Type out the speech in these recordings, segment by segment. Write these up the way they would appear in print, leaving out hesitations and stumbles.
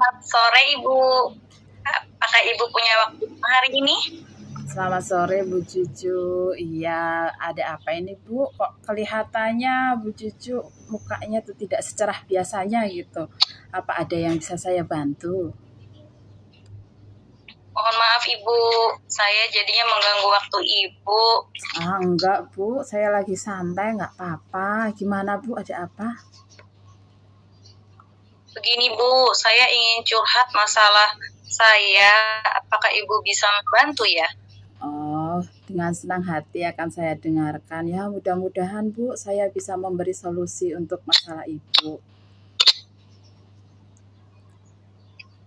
Selamat sore Ibu. Apakah Ibu punya waktu hari ini? Selamat sore Bu Cucu. Iya, ada apa ini Bu? Kok kelihatannya Bu Cucu mukanya tuh tidak secerah biasanya gitu. Apa ada yang bisa saya bantu? Mohon maaf Ibu, saya jadinya mengganggu waktu Ibu. Enggak Bu, saya lagi santai, nggak apa-apa. Gimana Bu, ada apa? Begini Bu, saya ingin curhat masalah saya. Apakah Ibu bisa membantu ya? Oh, dengan senang hati akan saya dengarkan. Ya, mudah-mudahan Bu, saya bisa memberi solusi untuk masalah Ibu.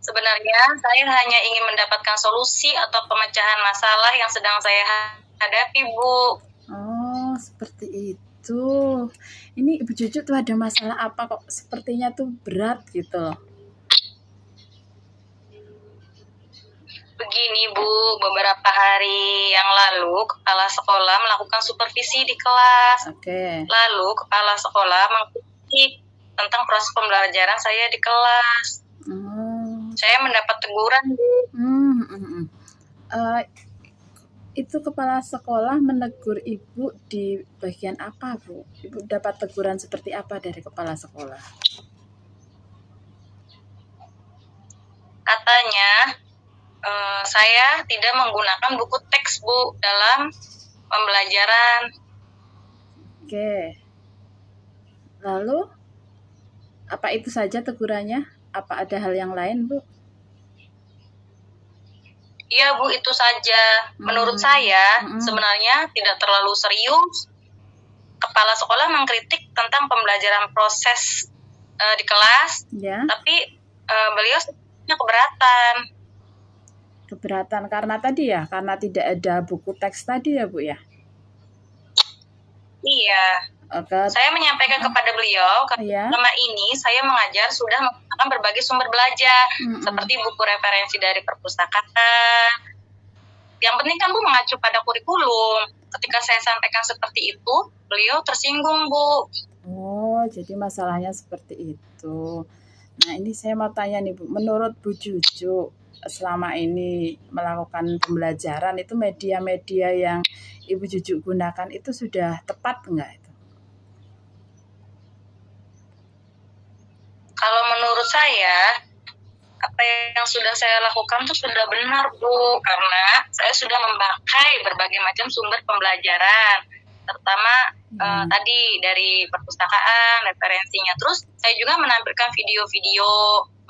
Sebenarnya saya hanya ingin mendapatkan solusi atau pemecahan masalah yang sedang saya hadapi Bu. Oh, seperti itu. Ini Ibu Cucu tuh ada masalah apa kok sepertinya tuh berat gitu loh. Begini Bu, beberapa hari yang lalu kepala sekolah melakukan supervisi di kelas. Oke. Lalu kepala sekolah mengkritik tentang proses pembelajaran saya di kelas. Saya mendapat teguran Bu. Itu kepala sekolah menegur Ibu di bagian apa Bu? Ibu dapat teguran seperti apa dari kepala sekolah? Katanya saya tidak menggunakan buku teks Bu dalam pembelajaran. Oke. Lalu apa itu saja tegurannya? Apa ada hal yang lain Bu? Iya Bu, itu saja. Menurut saya sebenarnya tidak terlalu serius. Kepala sekolah mengkritik tentang pembelajaran proses di kelas, Ya. tapi beliau keberatan. Keberatan karena tadi ya, karena tidak ada buku teks tadi ya Bu ya? Iya. Saya menyampaikan kepada beliau, selama ini saya mengajar sudah menggunakan berbagai sumber belajar, seperti buku referensi dari perpustakaan. Yang penting kan Bu mengacu pada kurikulum. Ketika saya sampaikan seperti itu, beliau tersinggung Bu. Oh, jadi masalahnya seperti itu. Nah, ini saya mau tanya nih Bu, menurut Bu Cucu selama ini melakukan pembelajaran itu media-media yang Ibu Cucu gunakan itu sudah tepat enggak itu? Kalau menurut saya, apa yang sudah saya lakukan itu sudah benar Bu, karena saya sudah memakai berbagai macam sumber pembelajaran, terutama tadi dari perpustakaan, referensinya. Terus saya juga menampilkan video-video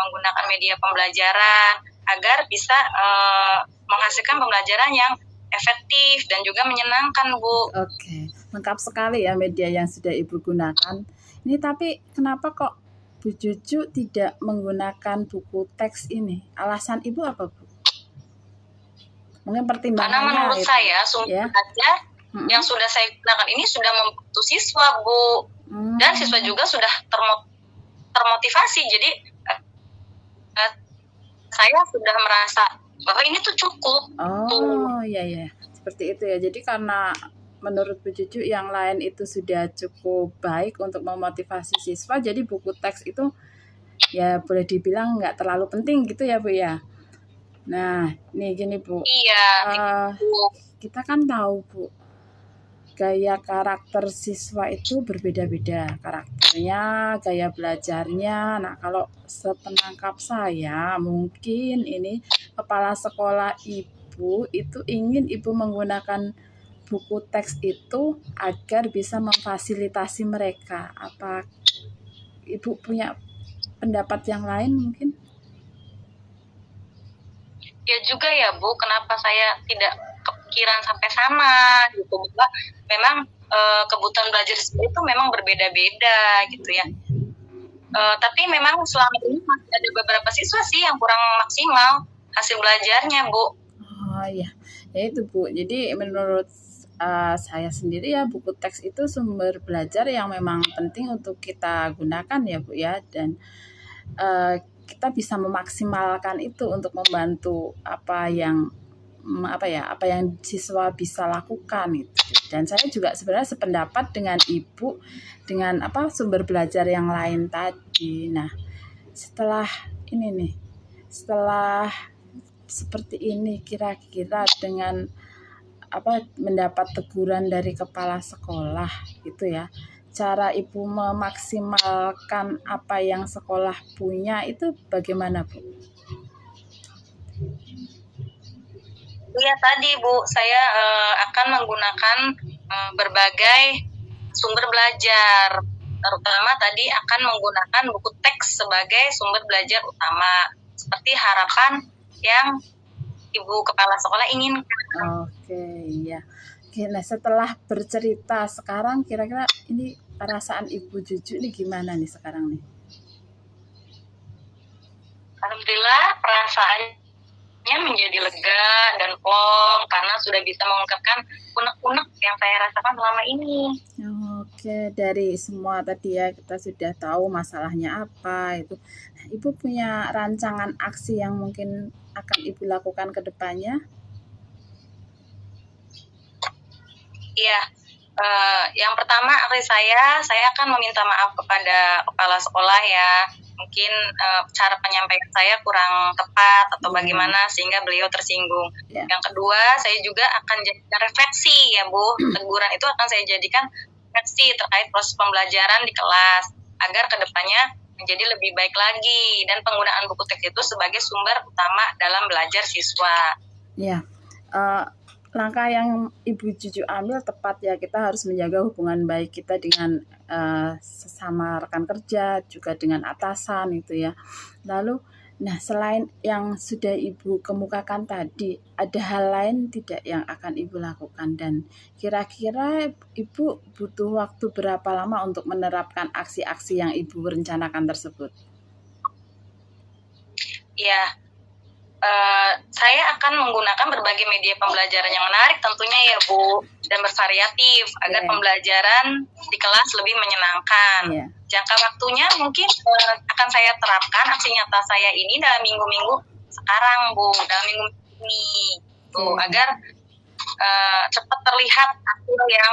menggunakan media pembelajaran agar bisa menghasilkan pembelajaran yang efektif dan juga menyenangkan Bu. Oke, lengkap sekali ya media yang sudah Ibu gunakan. Ini tapi kenapa kok Bu Cucu tidak menggunakan buku teks ini? Alasan Ibu apa Bu? Mungkin pertimbangannya. Karena menurut saya sumber belajar yang sudah saya gunakan ini sudah membantu siswa Bu, dan siswa juga sudah termotivasi. Jadi saya sudah merasa bahwa ini tuh cukup. Oh iya, seperti itu ya. Jadi karena menurut Bu Cucu yang lain itu sudah cukup baik untuk memotivasi siswa, jadi buku teks itu ya boleh dibilang nggak terlalu penting gitu ya Bu ya. Nah, nih gini Bu. Iya. Kita kan tahu Bu, gaya karakter siswa itu berbeda-beda karakternya, gaya belajarnya. Nah, kalau sepenangkap saya mungkin ini kepala sekolah Ibu itu ingin Ibu menggunakan buku teks itu agar bisa memfasilitasi mereka. Apa Ibu punya pendapat yang lain mungkin? Ya juga ya Bu, kenapa saya tidak kepikiran sampai sana gitu. Bahwa memang kebutuhan belajar itu memang berbeda-beda gitu ya. Tapi memang selama ini masih ada beberapa siswa sih yang kurang maksimal hasil belajarnya Bu. Oh iya, ya itu Bu. Jadi menurut saya sendiri ya buku teks itu sumber belajar yang memang penting untuk kita gunakan ya Bu ya, dan kita bisa memaksimalkan itu untuk membantu apa yang siswa bisa lakukan itu. Dan saya juga sebenarnya sependapat dengan Ibu dengan sumber belajar yang lain tadi. Nah, setelah ini nih setelah seperti ini kira-kira dengan mendapat teguran dari kepala sekolah gitu ya, cara ibu memaksimalkan apa yang sekolah punya itu bagaimana Bu? Iya tadi Bu, saya akan menggunakan berbagai sumber belajar, terutama tadi akan menggunakan buku teks sebagai sumber belajar utama, seperti harapan yang Ibu Kepala Sekolah inginkan. Oke, iya. Oke, nah setelah bercerita sekarang kira-kira ini perasaan Ibu Juju nih gimana nih sekarang nih? Alhamdulillah perasaannya menjadi lega dan plong karena sudah bisa mengungkapkan unek-unek yang saya rasakan selama ini. Oke, dari semua tadi ya kita sudah tahu masalahnya apa itu. Nah, Ibu punya rancangan aksi yang mungkin akan Ibu lakukan ke depannya? Iya, yang pertama aksi saya akan meminta maaf kepada kepala sekolah ya. Mungkin cara penyampaian saya kurang tepat atau bagaimana sehingga beliau tersinggung. Yang kedua, saya juga akan jadikan refleksi ya Bu. Teguran itu akan saya jadikan refleksi terkait proses pembelajaran di kelas agar kedepannya menjadi lebih baik lagi dan penggunaan buku teks itu sebagai sumber utama dalam belajar siswa. Ya, langkah yang Ibu Juju ambil tepat ya, kita harus menjaga hubungan baik kita dengan sesama rekan kerja, juga dengan atasan itu ya. Lalu, nah selain yang sudah Ibu kemukakan tadi, ada hal lain tidak yang akan Ibu lakukan? Dan kira-kira Ibu butuh waktu berapa lama untuk menerapkan aksi-aksi yang Ibu rencanakan tersebut? Ya, saya akan menggunakan berbagai media pembelajaran yang menarik tentunya ya Bu, dan bervariatif agar pembelajaran di kelas lebih menyenangkan. Jangka waktunya mungkin akan saya terapkan aksi nyata saya ini dalam minggu-minggu sekarang Bu, dalam minggu ini Bu, agar cepat terlihat hasil yang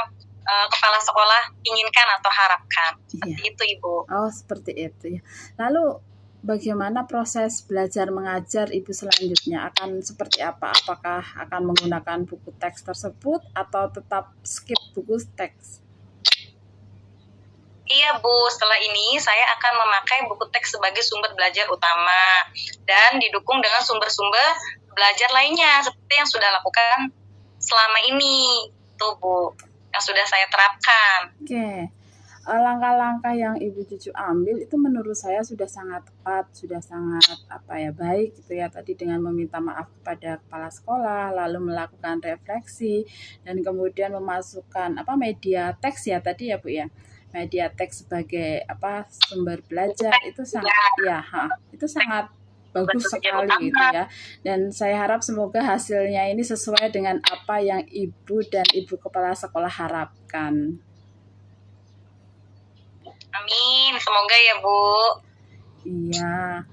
kepala sekolah inginkan atau harapkan. Seperti itu Ibu. Oh, seperti itu ya. Lalu bagaimana proses belajar mengajar Ibu selanjutnya? Akan seperti apa? Apakah akan menggunakan buku teks tersebut atau tetap skip buku teks? Iya Bu, setelah ini saya akan memakai buku teks sebagai sumber belajar utama dan didukung dengan sumber-sumber belajar lainnya seperti yang sudah lakukan selama ini tuh Bu, yang sudah saya terapkan. Oke. Langkah-langkah yang Ibu Juju ambil itu menurut saya sudah sangat tepat, sudah sangat baik gitu ya, tadi dengan meminta maaf kepada kepala sekolah, lalu melakukan refleksi dan kemudian memasukkan media teks ya tadi ya Bu ya. Media teks sebagai sumber belajar itu sangat itu sangat bagus sekali gitu ya. Dan saya harap semoga hasilnya ini sesuai dengan apa yang Ibu dan Ibu Kepala Sekolah harapkan. Amin, semoga ya Bu. Iya.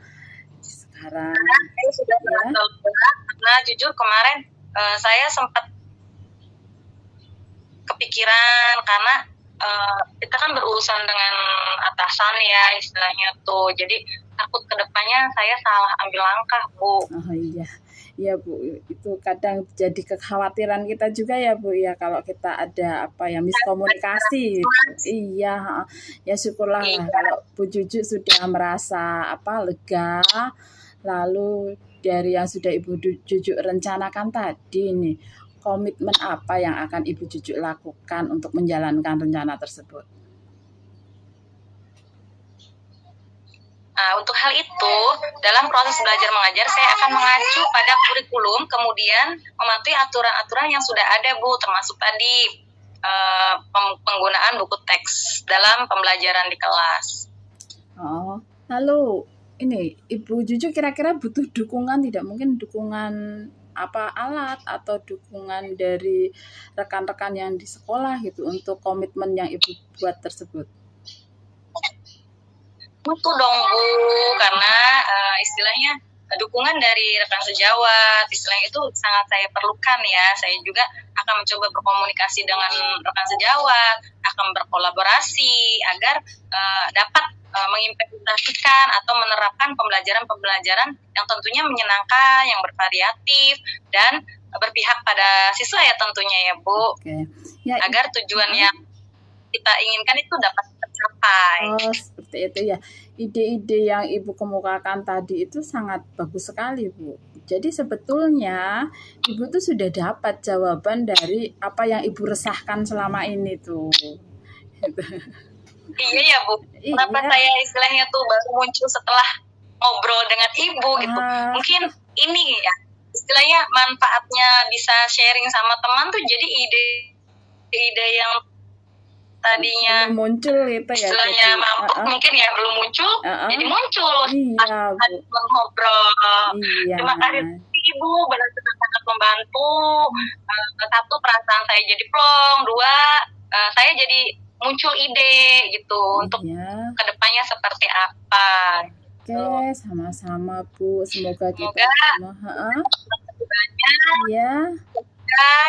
Sekarang saya sudah karena jujur kemarin saya sempat kepikiran karena kita kan berurusan dengan atasan ya istilahnya tuh. Jadi takut kedepannya saya salah ambil langkah Bu. Oh iya. Iya Bu, itu kadang jadi kekhawatiran kita juga ya Bu ya kalau kita ada miskomunikasi. Iya, ya syukurlah lah kalau Bu Juju sudah merasa lega. Lalu dari yang sudah Ibu Juju rencanakan tadi nih, komitmen apa yang akan Ibu Juju lakukan untuk menjalankan rencana tersebut? Nah, untuk hal itu, dalam proses belajar mengajar, saya akan mengacu pada kurikulum, kemudian mematuhi aturan-aturan yang sudah ada, Bu, termasuk tadi penggunaan buku teks dalam pembelajaran di kelas. Oh, lalu ini Ibu Juju kira-kira butuh dukungan tidak? Mungkin dukungan alat atau dukungan dari rekan-rekan yang di sekolah gitu untuk komitmen yang Ibu buat tersebut? Butuh dong Bu, karena istilahnya dukungan dari rekan sejawat, istilahnya itu sangat saya perlukan ya. Saya juga akan mencoba berkomunikasi dengan rekan sejawat, akan berkolaborasi agar dapat mengimplementasikan atau menerapkan pembelajaran-pembelajaran yang tentunya menyenangkan, yang bervariatif, dan berpihak pada siswa ya tentunya ya Bu. Oke. Ya, agar tujuan yang kita inginkan itu dapat tercapai. Oh, seperti itu ya. Ide-ide yang Ibu kemukakan tadi itu sangat bagus sekali, Bu. Jadi sebetulnya Ibu tuh sudah dapat jawaban dari apa yang Ibu resahkan selama ini tuh. Iya ya Bu. Kenapa saya istilahnya tuh baru muncul setelah ngobrol dengan Ibu gitu. Mungkin ini ya istilahnya manfaatnya bisa sharing sama teman tuh jadi ide yang tadinya belum muncul itu ya. Istilahnya mampuk mungkin ya belum muncul jadi muncul. Iya, Bu. Mengobrol. Iya. Terima kasih Ibu, benar-benar sangat membantu. Satu, perasaan saya jadi plong. Dua, saya jadi muncul ide gitu untuk kedepannya seperti apa. Oke, sama-sama Bu. Semoga kita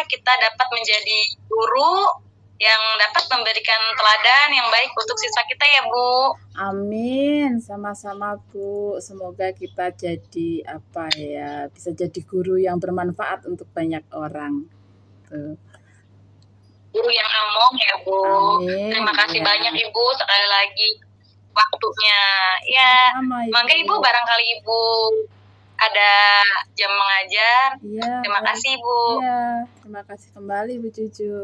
kita dapat menjadi guru yang dapat memberikan teladan yang baik untuk siswa kita ya Bu. Amin, sama-sama Bu. Semoga kita jadi bisa jadi guru yang bermanfaat untuk banyak orang. Tuh. Guru yang among ya Bu. Amin, terima kasih banyak Ibu sekali lagi waktunya. Ya, mangga Ibu barangkali Ibu ada jam mengajar. Terima kasih Ibu. Iya, terima kasih kembali Bu Cucu.